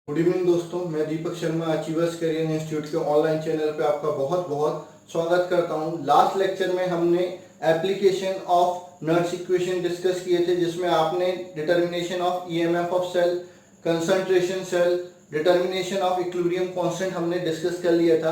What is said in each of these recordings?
Good evening दोस्तों, मैं Deepak Sharma achievers career institute के ऑनलाइन चैनल पे आपका बहुत बहुत स्वागत करता हूं। लास्ट लेक्चर में हमने application of Nernst equation discuss किए थे, जिसमें आपने determination of EMF of cell, concentration cell, determination of equilibrium constant हमने डिस्कस कर लिया था।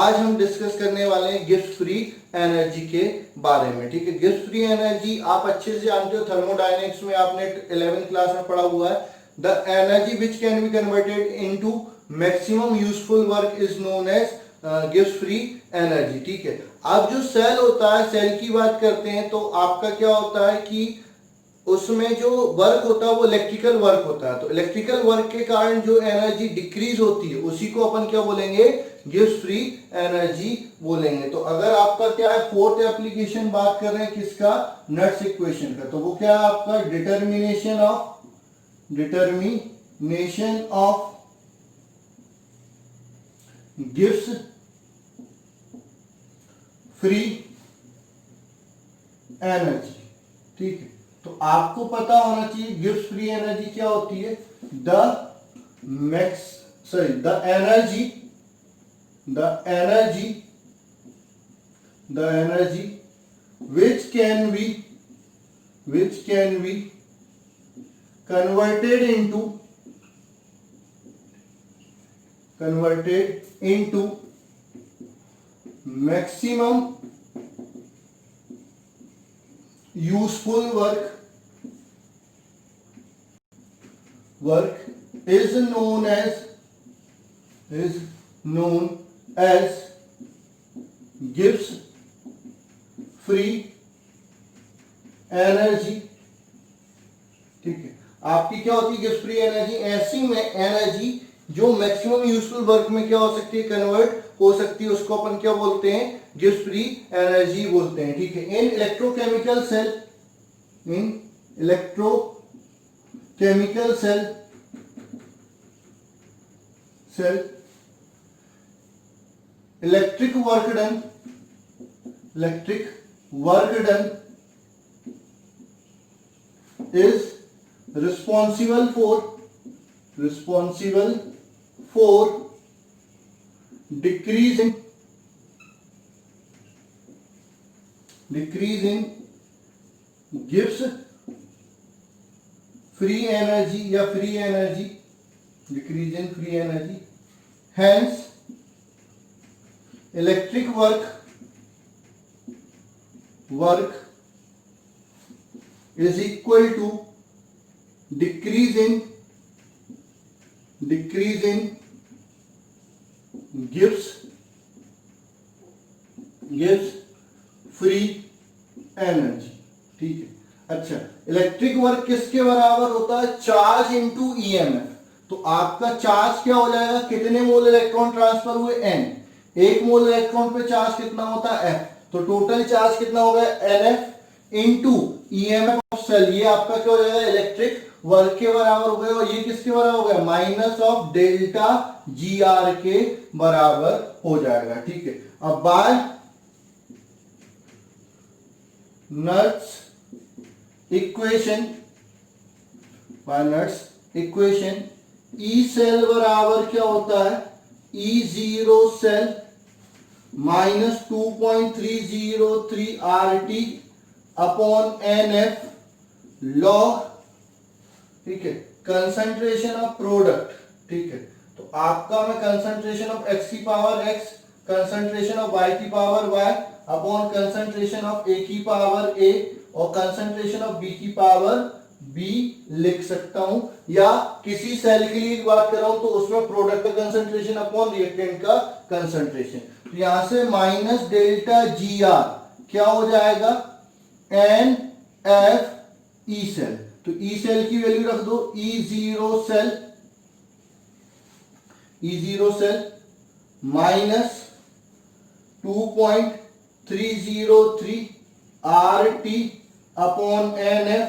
आज हम डिस्कस करने वाले हैं गिब्स फ्री एनर्जी के बारे में। ठीक है, गिब्स फ्री एनर्जी आप अच्छे से जानते हो, थर्मोडायनेमिक्स में आपने 11th क्लास में पढ़ा हुआ है। The energy which can be converted into maximum useful work is known as Gibbs free energy। ठीक है, अब जो सेल होता है, सेल की बात करते हैं तो आपका क्या होता है कि उसमें जो वर्क होता है वो इलेक्ट्रिकल वर्क होता है। तो इलेक्ट्रिकल वर्क के कारण जो एनर्जी डिक्रीज होती है उसी को अपन क्या बोलेंगे, गिब्स फ्री एनर्जी बोलेंगे। तो अगर आपका क्या है, फोर्थ एप्लीकेशन बात कर रहे हैं किसका, नट्स इक्वेशन का, तो वो क्या है आपका determination of Gibbs free energy. ठीक है, तो आपको पता होना चाहिए गिब्स फ्री एनर्जी क्या होती है। The energy which can be converted into maximum useful work is known as Gibbs free energy। ठीक है, आपकी क्या होती है गिब्स फ्री एनर्जी, ऐसी में एनर्जी जो मैक्सिमम यूजफुल वर्क में क्या हो सकती है, कन्वर्ट हो सकती है, उसको अपन क्या बोलते हैं, गिब्स फ्री एनर्जी बोलते हैं। ठीक है, in electrochemical cell electric work done is responsible for decreasing Gibbs free energy या free energy, decrease in free energy, hence electric work is equal to decrease in Gibbs free energy। ठीक है, अच्छा, electric work किसके बराबर होता है, charge into EMF. तो आपका चार्ज क्या हो जाएगा, कितने मोल इलेक्ट्रॉन ट्रांसफर हुए, n, एक मोल इलेक्ट्रॉन पे चार्ज कितना होता है, f, तो टोटल चार्ज कितना हो गया, nf into EMF of cell. ये आपका क्या हो जाएगा, इलेक्ट्रिक वर्क के बराबर हो गया, और ये किसके बराबर हो गया, minus of delta G R के बराबर हो जाएगा। ठीक है, अब बाय नट्स इक्वेशन ई सेल बराबर क्या होता है, E zero cell minus 2.303 RT upon NF log, ठीक है, कंसंट्रेशन ऑफ प्रोडक्ट। ठीक है, तो आपका मैं कंसंट्रेशन ऑफ x की power x, concentration of y की power y upon concentration of a की पावर a और कंसंट्रेशन ऑफ b की पावर b लिख सकता हूं, या किसी सेल के लिए बात कर रहा हूं तो उसमें प्रोडक्ट का कंसंट्रेशन अपॉन रिएक्टेंट का कंसंट्रेशन। तो यहां से माइनस डेल्टा जी आर क्या हो जाएगा, एन एफ ई सेल। तो ई सेल की वैल्यू रख दो, E zero cell minus 2.303 RT upon NF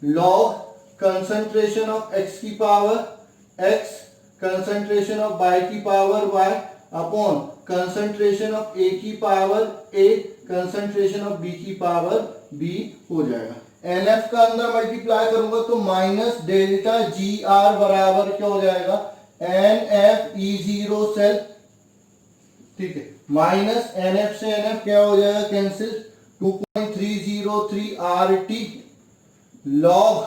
log concentration of x की power x, concentration of y की power y upon concentration of a की power a, concentration of b की power b हो जाएगा। NF का अंदर मल्टीप्लाई करूंगा तो माइनस डेल्टा जी आर बराबर क्या हो जाएगा, NFE0 सेल, ठीक है, माइनस NF से NF क्या हो जाएगा, कैंसिल, 2.303 RT लॉग,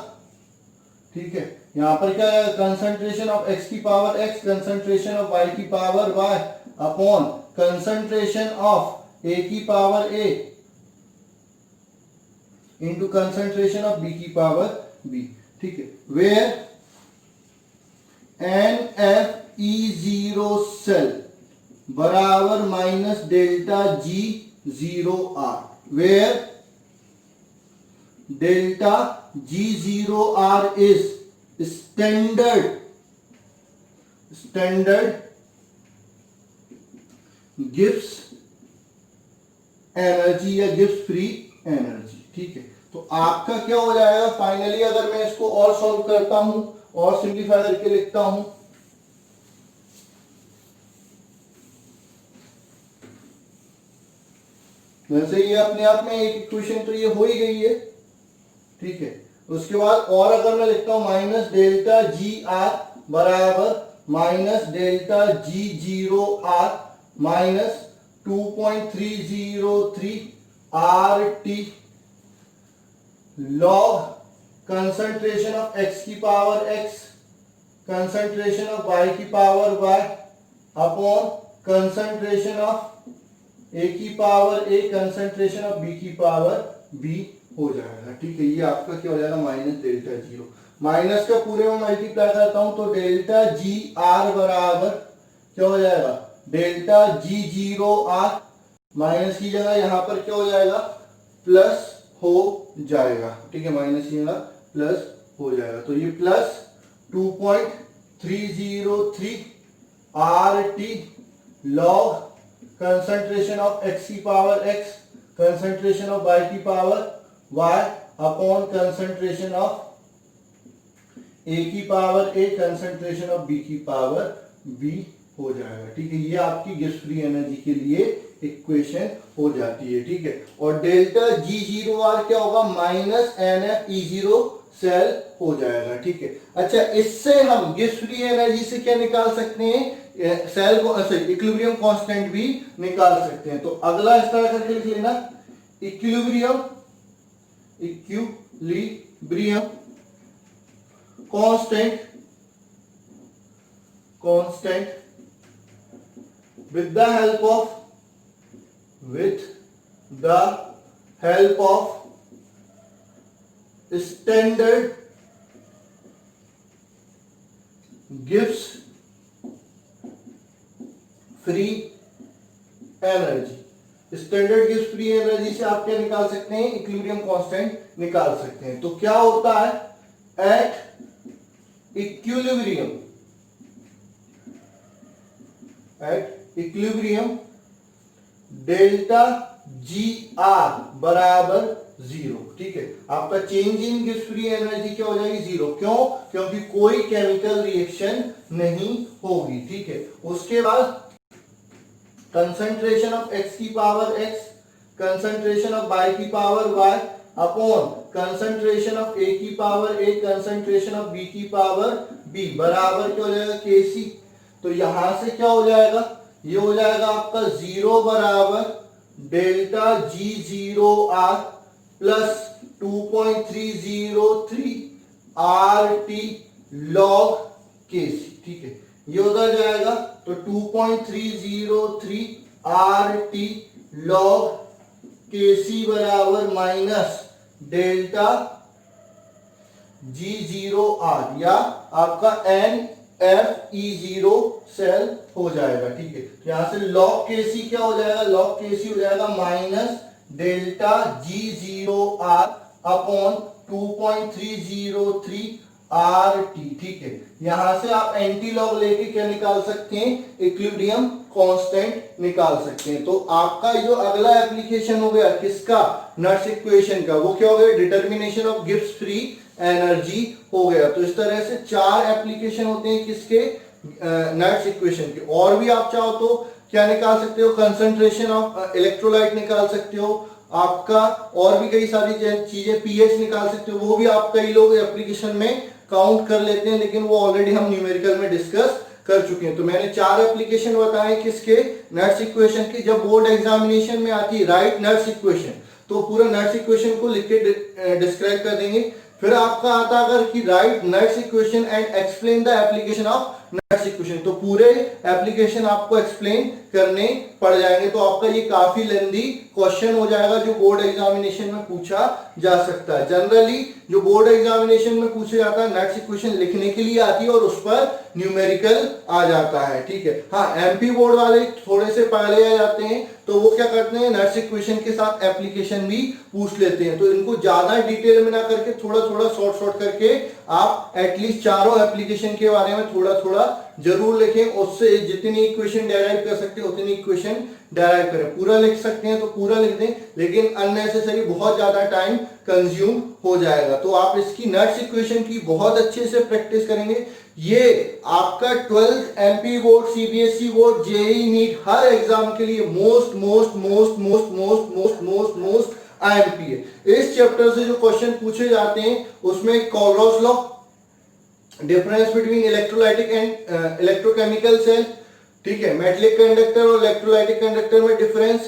ठीक है, यहां पर क्या है, कंसंट्रेशन ऑफ x की power x, concentration of y की power y upon concentration of a की power a into concentration of b की पावर b, ठीक है, वेयर NFE0 सेल बराबर minus delta G0R, where delta G0R is standard Gibbs energy या Gibbs free energy, ठीक है। तो आपका क्या हो जाएगा फाइनली, अगर मैं इसको और सॉल्व करता हूं और सिंप्लीफाई करके लिखता हूं, वैसे ये अपने आप में एक इक्वेशन तो ये हो ही गई है, ठीक है। उसके बाद और अगर मैं लिखता हूं माइनस डेल्टा GR बराबर minus delta G0R minus 2.303 RT log concentration of x की power x, concentration of y की power y upon concentration of a की power a, concentration of b की पावर b हो जाएगा, ठीक है। ये आपका क्या हो जाएगा, माइनस डेल्टा 0, माइनस का पूरे में मल्टीप्लाई करता हूं तो डेल्टा GR बराबर क्या हो जाएगा, डेल्टा G0R, माइनस की जगह यहां पर क्या हो जाएगा, प्लस हो जाएगा, ठीक है, माइनस की जगह प्लस हो जाएगा, तो ये plus 2.303 RT log concentration of x की power x, concentration of y की power y upon concentration of a की power a, concentration of b की पावर b हो जाएगा, ठीक है। ये आपकी गिब्स फ्री एनर्जी के लिए इक्वेशन हो जाती है, ठीक है। और डेल्टा G0R क्या होगा, माइनस NFE0 सेल हो जाएगा, ठीक है। अच्छा, इससे हम गिब्स फ्री एनर्जी से क्या निकाल सकते हैं, सेल को इक्विलिब्रियम कांस्टेंट भी निकाल सकते हैं। तो अगला इस तरह करके लिख लेना, equilibrium constant with the help of standard Gibbs free energy, standard Gibbs free energy से आप क्या निकाल सकते हैं, इक्विलिब्रियम कांस्टेंट निकाल सकते हैं। तो क्या होता है, एट इक्विलिब्रियम डेल्टा GR बराबर 0, ठीक है। आपका change in Gibbs free energy क्या हो जाएगी, 0, क्यों, क्योंकि कोई केमिकल रिएक्शन नहीं होगी, ठीक है। उसके बाद कंसंट्रेशन ऑफ x की power x, concentration of y की power y upon concentration of a की power a, concentration of b की पावर b बराबर क्या हो जाएगा, Kc। तो यहां से क्या हो जाएगा, ये हो जाएगा आपका 0 बराबर delta G0R plus 2.303 RT log Kc, ठीक है। ये उधर जाएगा तो 2.303 RT लॉग Kc बराबर माइनस डेल्टा G0R या आपका NFE0 सेल हो जाएगा, ठीक है। यहां से लॉग Kc क्या हो जाएगा, लॉग Kc हो जाएगा minus delta G0R upon 2.303 RT, ठीक है। यहां से आप एंटी लॉग लेके क्या निकाल सकते हैं, इक्विलिब्रियम कांस्टेंट निकाल सकते हैं। तो आपका जो अगला एप्लीकेशन हो गया किसका, नट्स इक्वेशन का, वो क्या हो गया, determination of Gibbs free energy हो गया। तो इस तरह से 4 एप्लीकेशन होते हैं किसके, नट्स इक्वेशन के। और भी आप चाहो तो क्या निकाल सकते हो, कंसंट्रेशन ऑफ इलेक्ट्रोलाइट निकाल सकते हो, आपका और भी कई सारी चीजें, पीएच निकाल सकते हो, वो भी आप कई लोग एप्लीकेशन में काउंट कर लेते हैं, लेकिन वो ऑलरेडी हम न्यूमेरिकल में डिस्कस कर चुके हैं। तो मैंने 4 एप्लीकेशन बताए किसके, नट्स इक्वेशन की। जब बोर्ड एग्जामिनेशन में आती है राइट नट्स इक्वेशन, तो पूरा नट्स इक्वेशन को लिख के डिस्क्राइब कर देंगे। फिर आपका आता अगर कि right nuts equation and explain the application of nuts equation, तो पूरे एप्लीकेशन आपको एक्सप्लेन करने पड़ जाएंगे। तो आपका ये काफी लेंदी क्वेश्चन हो जाएगा जो बोर्ड एग्जामिनेशन में पूछा जा सकता है। जनरली जो बोर्ड एग्जामिनेशन में पूछा जाता है नट्स इक्वेशन लिखने के लिए आती है और उस पर न्यूमेरिकल आ जाता है, ठीक है। हाँ, एमपी बोर्ड वाले थोड़े से पहले आ जाते हैं, तो वो क्या करते हैं नट्स इक्वेशन के साथ एप्लीकेशन भी पूछ लेते हैं। तो इनको ज्यादा डिटेल में ना करके थोड़ा थोड़ा शॉर्ट करके आप एटलीस्ट चारों एप्लीकेशन के बारे में थोड़ा थोड़ा जरूर लिखें। उससे जितनी इक्वेशन डेराइव कर सकते हैं उतनी इक्वेशन डेराइव करें। पूरा लिख सकते हैं तो पूरा लिख दें, लेकिन अननेसेसरी बहुत ज्यादा टाइम कंज्यूम हो जाएगा। तो आप इसकी नट्स इक्वेशन की बहुत अच्छे से प्रैक्टिस करेंगे। ये आपका 12th MP board, CBSE board, JEE NEET हर एग्जाम के लिए most most most most most most most most IMP है। इस चैप्टर से जो क्वेश्चन पूछे जाते हैं उसमें Kohlrausch law, difference between electrolytic and electrochemical cell, ठीक है, मेटलिक कंडक्टर और इलेक्ट्रोलाइटिक कंडक्टर में डिफरेंस,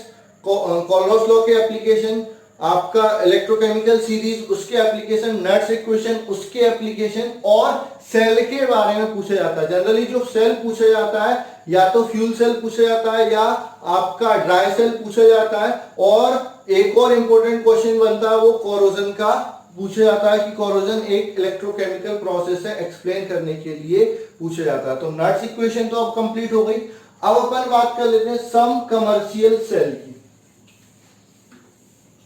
कोलरॉस लॉ के एप्लीकेशन, आपका इलेक्ट्रोकेमिकल सीरीज उसके एप्लीकेशन, नट्स इक्वेशन उसके एप्लीकेशन, और सेल के बारे में पूछा जाता है। जनरली जो सेल पूछा जाता है या तो फ्यूल सेल पूछा जाता है या आपका ड्राई सेल पूछा जाता है, और एक और इंपॉर्टेंट क्वेश्चन बनता है वो कोरोजन का पूछा जाता है कि कोरोजन एक इलेक्ट्रोकेमिकल प्रोसेस है, एक्सप्लेन करने के लिए पूछा जाता है। तो नट्स इक्वेशन तो अब कंप्लीट हो गई। अब अपन बात कर लेते हैं सम कमर्शियल सेल की,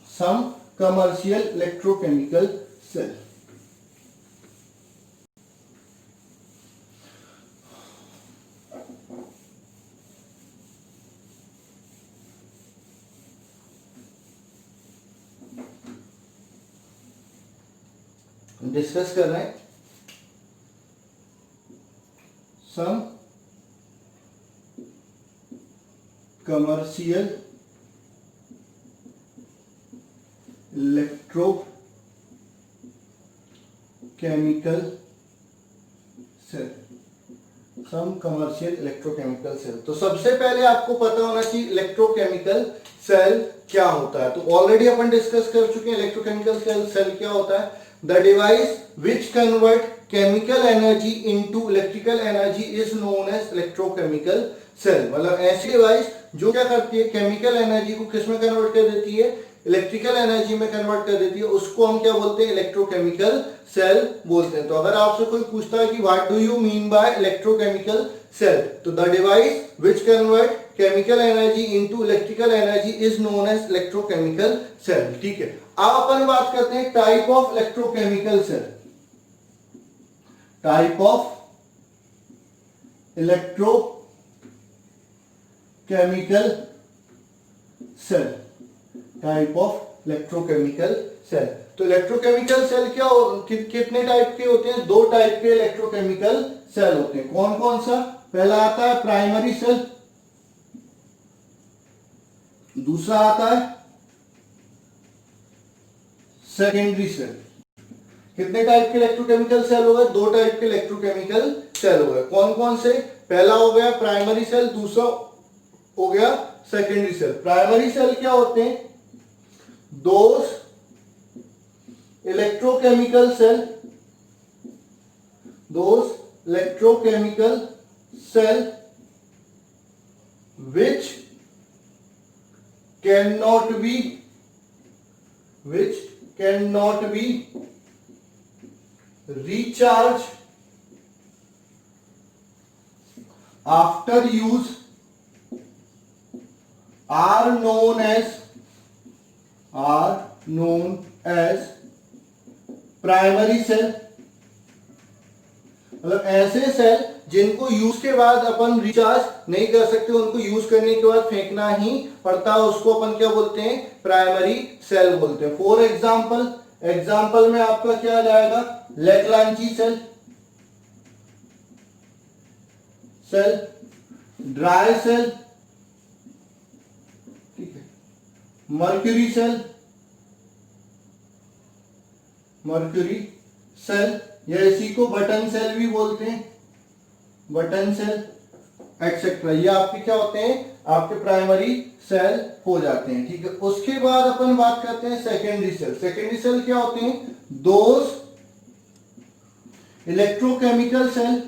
सम कमर्शियल इलेक्ट्रोकेमिकल सेल। डिस्कस कर रहे हैं सम कमर्शियल इलेक्ट्रोकेमिकल सेल, सम कमर्शियल इलेक्ट्रोकेमिकल सेल। तो सबसे पहले आपको पता होना चाहिए इलेक्ट्रोकेमिकल सेल क्या होता है। तो ऑलरेडी अपन डिस्कस कर चुके हैं इलेक्ट्रोकेमिकल सेल क्या होता है। The device which convert chemical energy into electrical energy is known as electrochemical cell. मतलब ऐसी डिवाइस जो क्या करती है, केमिकल एनर्जी को किस में कन्वर्ट कर देती है, इलेक्ट्रिकल एनर्जी में कन्वर्ट कर देती है, उसको हम क्या बोलते हैं, इलेक्ट्रोकेमिकल सेल बोलते हैं। तो अगर आपसे कोई पूछता है कि what do you mean by electrochemical cell, तो the device which convert chemical energy into electrical energy is known as electrochemical cell, ठीक है। अब अपन बात करते हैं type of electrochemical cell, type of electrochemical cell, type of electrochemical cell. तो electrochemical cell क्या कितने टाइप के होते हैं, 2 टाइप के इलेक्ट्रोकेमिकल सेल होते हैं। कौन कौन सा, पहला आता है प्राइमरी सेल, दूसरा आता है सेकेंडरी सेल। कितने टाइप के इलेक्ट्रोकेमिकल सेल हो गए, 2 टाइप के इलेक्ट्रोकेमिकल सेल हो गए। कौन कौन से, पहला हो गया प्राइमरी सेल, दूसरा हो गया सेकेंडरी सेल। प्राइमरी सेल क्या होते हैं, those electrochemical cell, those electrochemical cell which cannot be recharged after use are known as primary cell. मतलब ऐसे सेल जिनको यूज के बाद अपन रिचार्ज नहीं कर सकते, उनको यूज करने के बाद फेंकना ही पड़ता है, उसको अपन क्या बोलते हैं, प्राइमरी सेल बोलते हैं। फॉर एग्जाम्पल में आपका क्या जाएगा, लेग्रांजी सेल, ड्राई सेल, ठीक है, मर्क्यूरी सेल या इसी को बटन सेल भी बोलते हैं, बटन सेल एक्सेट्रा, ये आपके क्या होते हैं, आपके प्राइमरी सेल हो जाते हैं। ठीक है, उसके बाद अपन बात करते हैं सेकेंडरी सेल। सेकेंडरी सेल क्या होते हैं, those electrochemical cell,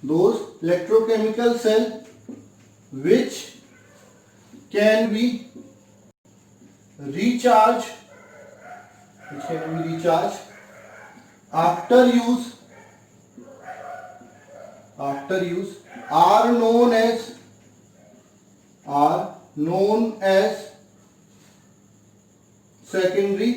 those electrochemical cell which can be recharged after use are known as secondary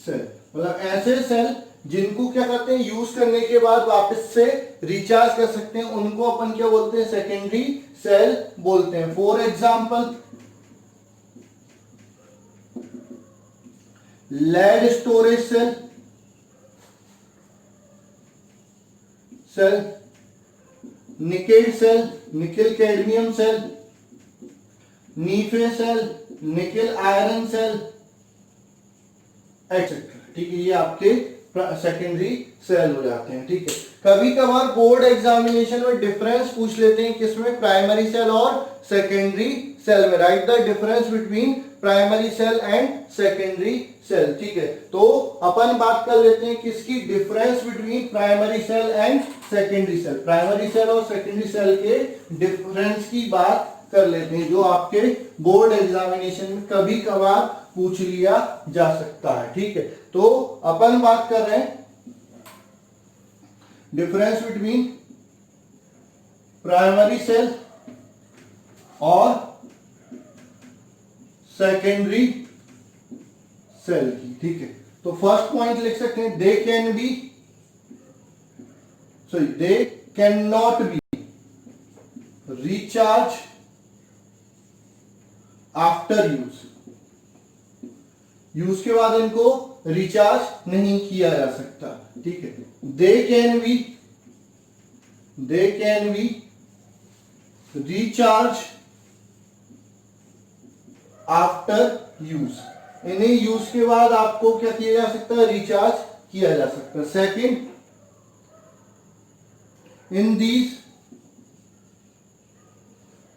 cell. मतलब ऐसे सेल जिनको क्या करते हैं, यूज करने के बाद वापस से रिचार्ज कर सकते हैं, उनको अपन क्या बोलते हैं, सेकेंडरी सेल बोलते हैं। For example lead storage cell, nickel cell, nickel cadmium cell, NiFe cell, nickel iron cell etcetera. ठीक है, ये आपके सेकेंडरी सेल हो जाते हैं। ठीक है, कभी कभार बोर्ड एग्जामिनेशन में डिफरेंस पूछ लेते हैं, किसमें, प्राइमरी सेल और सेकेंडरी सेल में। Write the difference between primary cell and secondary cell. ठीक है, तो अपन बात कर लेते हैं किसकी, difference between primary cell and secondary cell. Primary cell और सेकेंडरी सेल के डिफरेंस की बात कर लेते हैं, जो आपके बोर्ड एग्जामिनेशन में कभी कभार पूछ लिया जा सकता है। ठीक है, तो अपन बात कर रहे हैं डिफरेंस बिटवीन प्राइमरी सेल और सेकेंडरी सेल की। ठीक है, तो फर्स्ट पॉइंट लिख सकते हैं, they can not be recharge after use के बाद इनको रिचार्ज नहीं किया जा सकता। ठीक है, they can be recharge after use. इन्हें यूज के बाद आपको क्या किया जा सकता है, रिचार्ज किया जा सकता है। Second, in these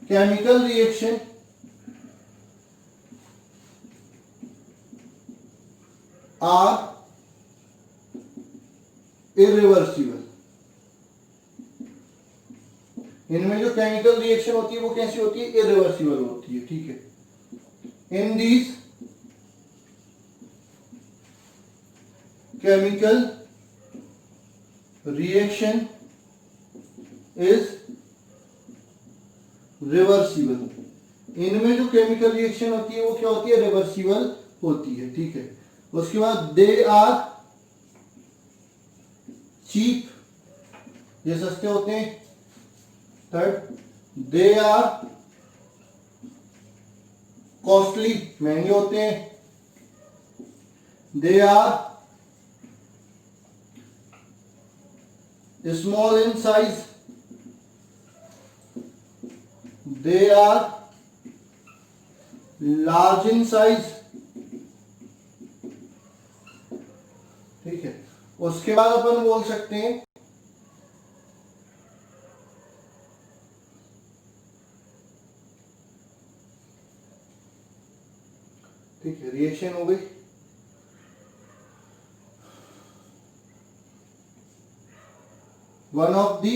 chemical reaction are irreversible. इनमें जो केमिकल रिएक्शन होती है वो कैसी होती है, इरिवर्सिबल होती है। ठीक है, इन these chemical reaction is reversible. इनमें जो केमिकल रिएक्शन होती है वो क्या होती है, रिवर्सिबल होती है। ठीक है, उसके बाद दे आर चीप, ये सस्ते होते हैं। थर्ड, दे आर कॉस्टली, महंगे होते हैं। They are small in size, they are large in size. ठीक है, उसके बाद अपन बोल सकते हैं ठीक है, रिएक्शन हो गई। One of the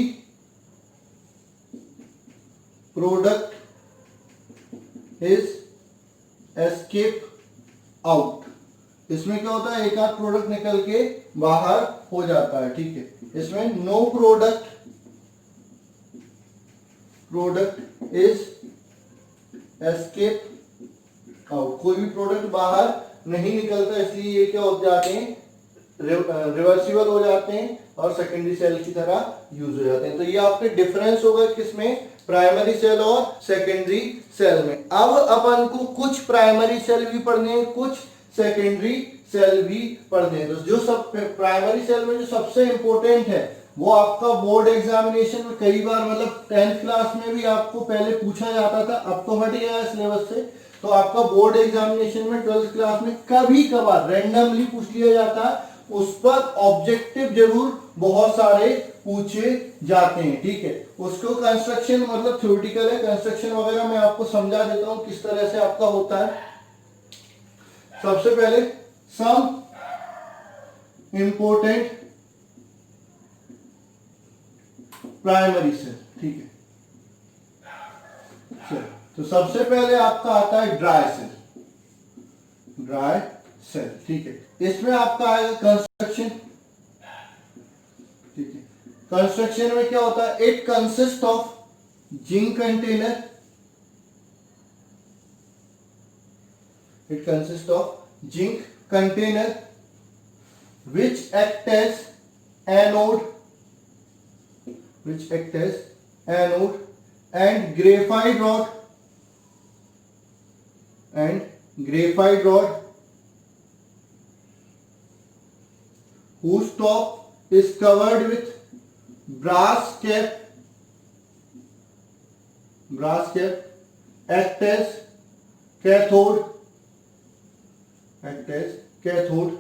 product is escape out. इसमें क्या होता है, एक आध प्रोडक्ट निकल के बाहर हो जाता है। ठीक है, इसमें no product is escape out. कोई भी प्रोडक्ट बाहर नहीं निकलता, इसलिए ये क्या हो जाते हैं, रिवर्सिबल हो जाते हैं और सेकेंडरी सेल की तरह यूज हो जाते हैं। तो ये आपके डिफरेंस होगा किसमें, प्राइमरी सेल और सेकेंडरी सेल में। अब अपन को कुछ प्राइमरी सेल भी पढ़ने हैं, कुछ सेकेंडरी सेल भी पढ़ने हैं। तो जो सब प्राइमरी सेल में जो सबसे इंपॉर्टेंट है वो आपका बोर्ड एग्जामिनेशन में कई बार, मतलब 10th क्लास में भी आपको पहले पूछा जाता था, अब तो हट गया है सिलेबस से। तो आपका बोर्ड एग्जामिनेशन में 12th क्लास में कभी कभार रैंडमली पूछ लिया जाता है, उस पर ऑब्जेक्टिव जरूर बहुत सारे पूछे जाते हैं, ठीक है। उसको कंस्ट्रक्शन मतलब थ्योरेटिकल है, कंस्ट्रक्शन वगैरह मैं आपको समझा देता हूं किस तरह से आपका होता है। सबसे पहले सम इंपोर्टेंट प्राइमरी सेल, ठीक है। तो सबसे पहले आपका आता है ड्राई सेल, ड्राई सेल, ठीक है। इसमें आपका आएगा कंस्ट्रक्शन, ठीक है। कंस्ट्रक्शन में क्या होता है, it consist of zinc container, it consist of zinc container which act as anode, which act as anode and graphite rod, and graphite rod whose top is covered with brass cap, brass cap act as cathode, act as cathode.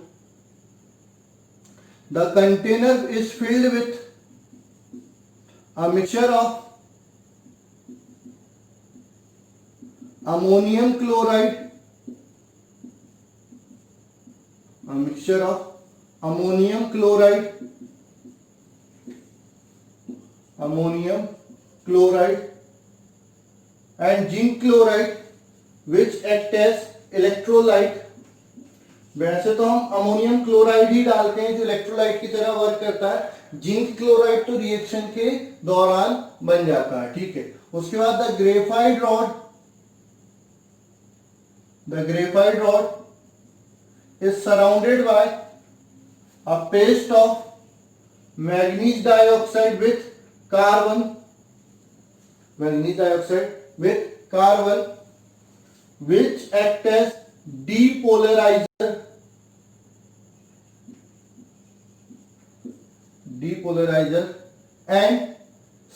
The container is filled with a mixture of ammonium chloride, a mixture of ammonium chloride, ammonium chloride and zinc chloride which act as electrolyte. वैसे तो हम ammonium chloride ही डालते हैं जो electrolyte की तरह work करता है। जिंक क्लोराइड तो रिएक्शन के दौरान बन जाता है, ठीक है। उसके बाद the graphite rod, the graphite rod is surrounded by a paste of manganese dioxide with carbon, manganese dioxide with carbon which act as depolarizer, depolarizer and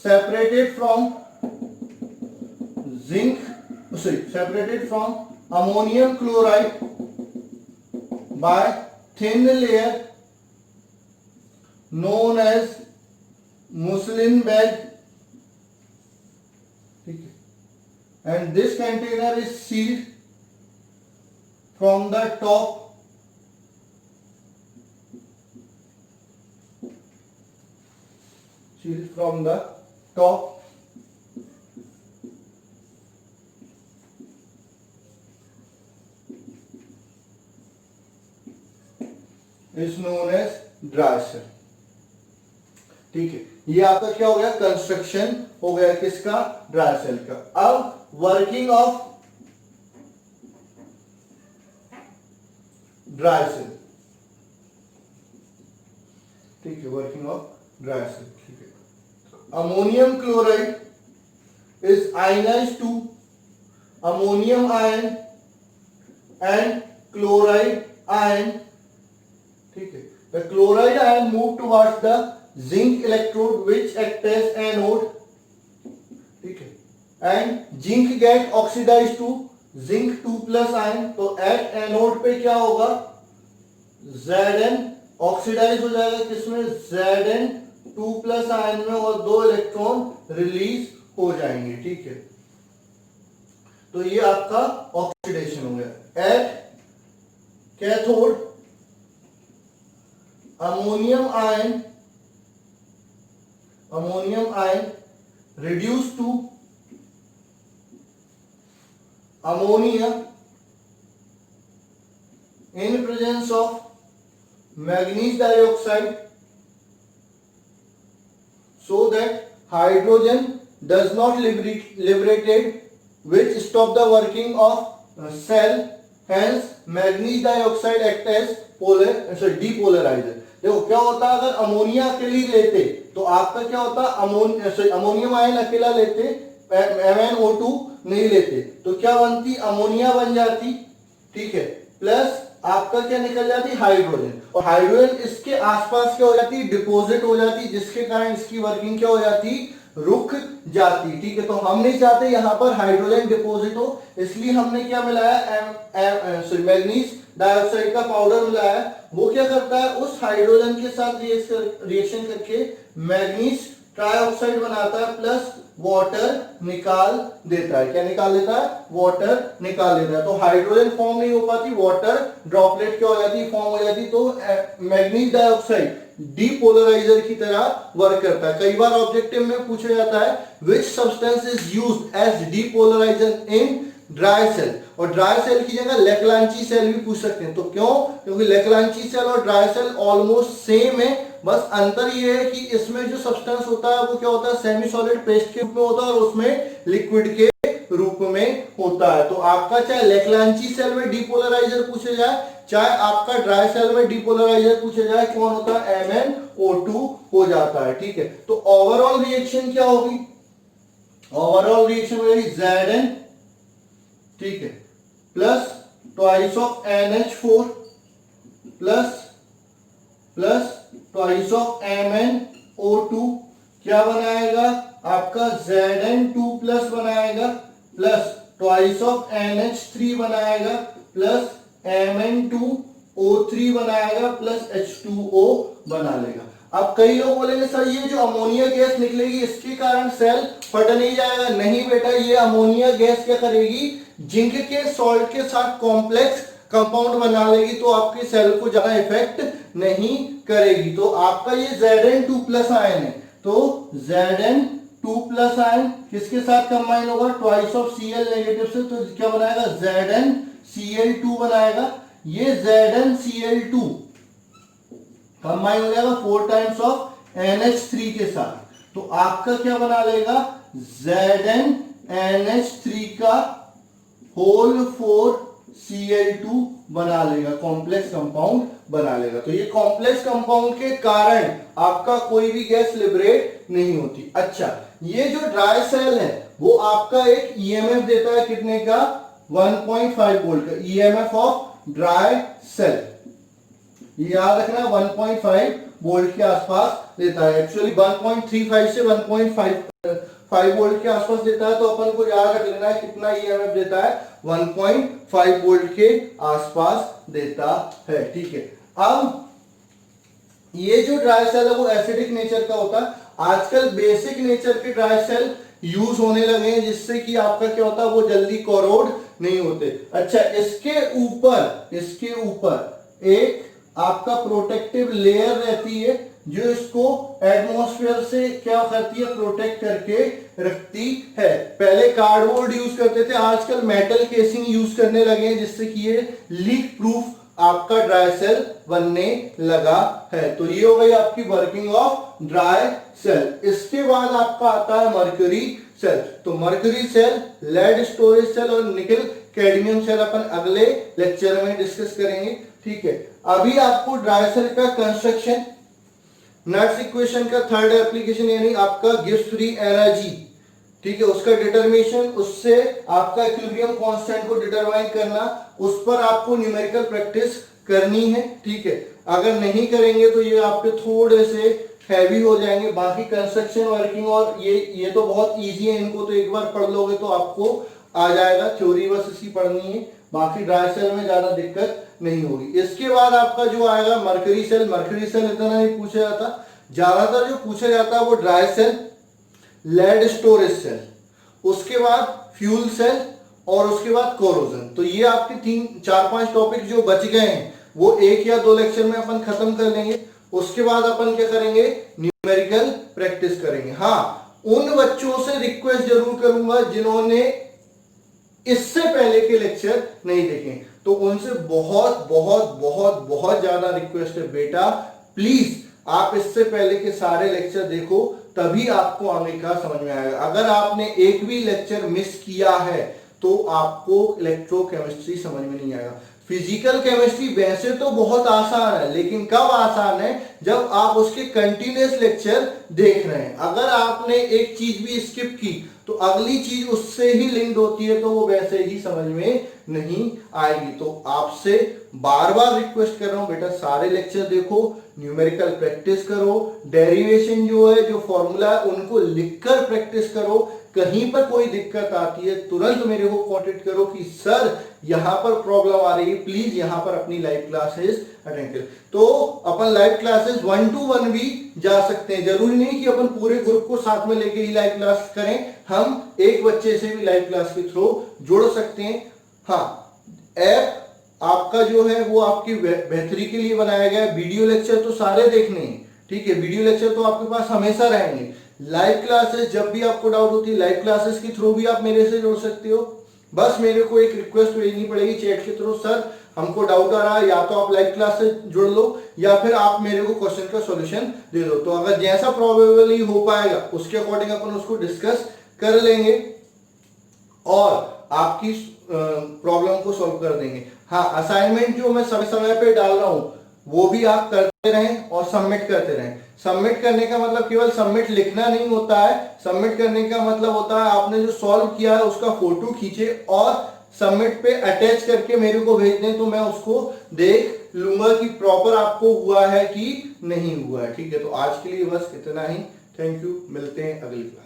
separated from zinc, separated from ammonium chloride by thin layer known as muslin bag, and this container is sealed from the top, sealed from the top, is known as dry cell, ठीक है। ये आपका क्या हो गया, construction हो गया किसका, ड्राई सेल का। अब वर्किंग ऑफ ड्राई सेल, ठीक है, वर्किंग ऑफ ड्राई सेल, ठीक है। Ammonium chloride is ionized to ammonium ion and chloride ion, ठीक है। The chloride ion move towards the zinc electrode which act as anode, ठीक है, and zinc get oxidize to zinc 2+ ion. तो at anode पे क्या होगा, Zn oxidise हो जाएगा किसमें, Zn2+ आयन में, और 2 इलेक्ट्रॉन रिलीज हो जाएंगे, ठीक है। तो ये आपका ऑक्सीडेशन हो गया। At cathode ammonium ion reduced to ammonia in presence of manganese dioxide so that hydrogen does not liberated which stop the working of cell, hence manganese dioxide act as depolarizer। देखो क्या होता है, अगर ammonia अकेली लेते तो आपका क्या होता, अमोनियम आयन अकेला लेते, MnO2 नहीं लेते, तो क्या बनती, अमोनिया बन जाती, ठीक है, प्लस आपका क्या निकल जाती, हाइड्रोजन, और हाइड्रोजन इसके आसपास क्या हो जाती, डिपॉजिट हो जाती, जिसके कारण इसकी वर्किंग क्या हो जाती, रुक जाती। ठीक है, तो हम नहीं चाहते यहाँ पर हाइड्रोजन डिपॉजिट हो, इसलिए हमने क्या मिलाया, मैग्नीज डाइऑक्साइड का पाउडर मिलाया। वो क्या करता है, उस हाइड्रोजन के साथ रिएक्शन करके मैग्नीज ट्राइऑक्साइड बनाता है प्लस वाटर निकाल देता है। क्या निकाल देता है, वाटर निकाल देता है। तो हाइड्रोजन फॉर्म नहीं हो पाती, वाटर ड्रॉपलेट क्या हो जाती, फॉर्म हो जाती। तो मैग्नीज डाइऑक्साइड डीपोलराइजर की तरह वर्क करता है। कई बार ऑब्जेक्टिव में पूछा जाता है which substance is used as depolarizer in dry cell, और ड्राई सेल की जगह लेक्लांची सेल भी पूछ सकते हैं। तो क्यों, क्योंकि लेक्लांची सेल और ड्राई सेल ऑलमोस्ट सेम है, बस अंतर ये है कि इसमें जो सब्सटेंस होता है वो क्या होता है, सेमी सॉलिड पेस्ट के रूप में होता है और उसमें लिक्विड के रूप में होता है। तो आपका चाहे लेक्लांची सेल में डीपोलराइजर पूछे जाए, चाहे आपका ड्राई सेल में डीपोलराइजर पूछे जाए, कौन होता है, MnO2 हो जाता है। ठीक है, तो ओवरऑल रिएक्शन क्या होगी, ओवरऑल रिएक्शन होगी Zn, ठीक है, plus twice of NH4 plus twice of MnO2 क्या बनाएगा, आपका Zn2 प्लस बनाएगा, प्लस ट्वाइस ऑफ NH3 बनाएगा, प्लस Mn2O3 बनाएगा, प्लस H2O बना लेगा। अब कई लोग बोलेंगे सर ये जो अमोनिया गैस निकलेगी इसके कारण सेल फट नहीं जाएगा। नहीं बेटा, ये अमोनिया गैस क्या करेगी, जिंक के सॉल्ट के साथ कॉम्प्लेक्स कंपाउंड बना लेगी, तो आपके सेल को ज्यादा इफेक्ट नहीं करेगी। तो आपका ये Zn2 प्लस आयन है, तो Zn2 प्लस आयन किसके साथ कंबाइन होगा, ट्वाइस ऑफ Cl नेगेटिव से, तो क्या बनाएगा, ZnCl2 बनाएगा। ये ZnCl2 कंबाइन हो जाएगा 4 टाइम्स ऑफ NH3 के साथ, तो आपका क्या बना लेगा, ZnNH3 का होल 4Cl2 बना लेगा, कॉम्प्लेक्स कंपाउंड बना लेगा। तो ये कॉम्प्लेक्स कंपाउंड के कारण आपका कोई भी गैस लिबरेट नहीं होती। अच्छा, ये जो ड्राई सेल है वो आपका एक ईएमएफ देता है, कितने का, 1.5 वोल्ट का ईएमएफ ऑफ ड्राई सेल। याद रखना 1.5 वोल्ट के आसपास देता है, एक्चुअली 1.35 से 1.5 वोल्ट के आसपास देता है। तो अपन को याद रख लेना है कितना ईएमएफ देता है, 1.5 वोल्ट के आसपास देता है। ठीक है, अब ये जो ड्राई सेल है वो एसिडिक नेचर का होता है। आजकल बेसिक नेचर के ड्राई सेल यूज होने लगे हैं, जिससे कि आपका क्या होता है, वो जल्दी कोरोड नहीं होते। अच्छा, इसके ऊपर एक आपका प्रोटेक्टिव लेयर रहती है जो इसको एटमॉस्फेयर से क्या करती है, प्रोटेक्ट करके रखती है। पहले कार्डबोर्ड यूज करते थे, आजकल मेटल केसिंग यूज करने लगे हैं, जिससे कि ये लीक प्रूफ आपका ड्राई सेल बनने लगा है। तो ये हो गई आपकी वर्किंग ऑफ ड्राई सेल। इसके बाद आपका आता है मर्क्यूरी सेल। तो mercury cell, lead storage cell और निकल कैडमियम सेल अपन अगले लेक्चर में डिस्कस करेंगे। ठीक है, अभी आपको ड्राई सेल का कंस्ट्रक्शन, नट्स इक्वेशन का थर्ड एप्लीकेशन यानी आपका गिब्स फ्री एनर्जी, ठीक है, उसका डिटर्मिनेशन, उससे आपका इक्विलिब्रियम कांस्टेंट को डिटरमाइन करना, उस पर आपको न्यूमेरिकल प्रैक्टिस करनी है। ठीक है, अगर नहीं करेंगे तो ये आपके थोड़े से हैवी हो जाएंगे। बाकी कंस्ट्रक्शन, वर्किंग और ये तो बहुत इजी है, इनको तो एक बार पढ़ लोगे तो आपको आ जाएगा। थ्योरी बस इसकी पढ़नी है, बाकी ड्राई सेल में ज्यादा दिक्कत नहीं होगी। इसके बाद आपका जो आएगा मर्क्यूरी सेल। मर्क्यूरी सेल इतना नहीं पूछा जाता, ज्यादातर जो पूछा जाता है वो dry cell, lead storage cell, उसके बाद फ्यूल सेल और उसके बाद कोरोजन। तो ये आपके 3-4-5 टॉपिक जो बच गए हैं वो 1 या 2 लेक्चर में अपन खत्म कर लेंगे। उसके बाद अपन क्या करेंगे, न्यूमेरिकल प्रैक्टिस करेंगे। हाँ, उन बच्चों से रिक्वेस्ट जरूर करूंगा जिन्होंने इससे पहले के लेक्चर नहीं देखे, तो उनसे बहुत बहुत बहुत बहुत ज्यादा रिक्वेस्ट है, बेटा प्लीज आप इससे पहले के सारे लेक्चर देखो, तभी आपको आगे का समझ में आएगा। अगर आपने एक भी लेक्चर मिस किया है तो आपको इलेक्ट्रोकेमिस्ट्री समझ में नहीं आएगा। फिजिकल केमिस्ट्री वैसे तो बहुत आसान है, लेकिन कब आसान है, जब आप उसके कंटिन्यूअस लेक्चर देख रहे हैं। अगर आपने एक चीज भी स्किप की तो अगली चीज उससे ही लिंक्ड होती है, तो वो वैसे ही समझ में नहीं आएगी। तो आपसे बार बार रिक्वेस्ट कर रहा हूं बेटा, सारे लेक्चर देखो, न्यूमेरिकल प्रैक्टिस करो, डेरिवेशन जो है, जो फॉर्मूला है उनको लिखकर प्रैक्टिस करो। कहीं पर कोई दिक्कत आती है तुरंत मेरे को कांटेक्ट करो कि सर यहां पर प्रॉब्लम आ रही है, प्लीज यहां पर अपनी लाइव क्लासेस अटेंड करें। तो अपन लाइव क्लासेस 1 to 1 भी जा सकते हैं, जरूरी नहीं कि अपन पूरे ग्रुप को साथ में लेके ही लाइव क्लास करें, हम एक बच्चे से भी लाइव क्लास के थ्रू जुड़ सकते हैं। हाँ, ऐप आपका जो है वो आपकी बेहतरी के लिए बनाया गया है। वीडियो लेक्चर तो सारे देखने हैं, ठीक है, वीडियो लेक्चर तो आपके पास हमेशा रहेंगे। लाइव क्लासेस जब भी आपको डाउट होती है, लाइव क्लासेस के थ्रू भी आप मेरे से जुड़ सकते हो। बस मेरे को एक रिक्वेस्ट भेजनी पड़ेगी चैट के थ्रू, सर हमको डाउट आ रहा है, या तो आप लाइव क्लास से जुड़ लो या फिर आप मेरे को क्वेश्चन का सॉल्यूशन दे दो। तो अगर जैसा प्रोबेबली हो पाएगा उसके अकॉर्डिंग अपन उसको डिस्कस कर लेंगे और आपकी प्रॉब्लम को सॉल्व कर देंगे। हाँ, असाइनमेंट जो मैं समय समय पे डाल रहा हूं वो भी आप करते रहें और सबमिट करते रहें। सबमिट करने का मतलब केवल सबमिट लिखना नहीं होता है, सबमिट करने का मतलब होता है आपने जो सॉल्व किया है उसका फोटो खींचे और सबमिट पे अटैच करके मेरे को भेज दें, तो मैं उसको देख लूंगा कि प्रॉपर आपको हुआ है कि नहीं हुआ है। ठीक है, तो आज के लिए बस इतना ही। थैंक यू, मिलते हैं अगली क्लास।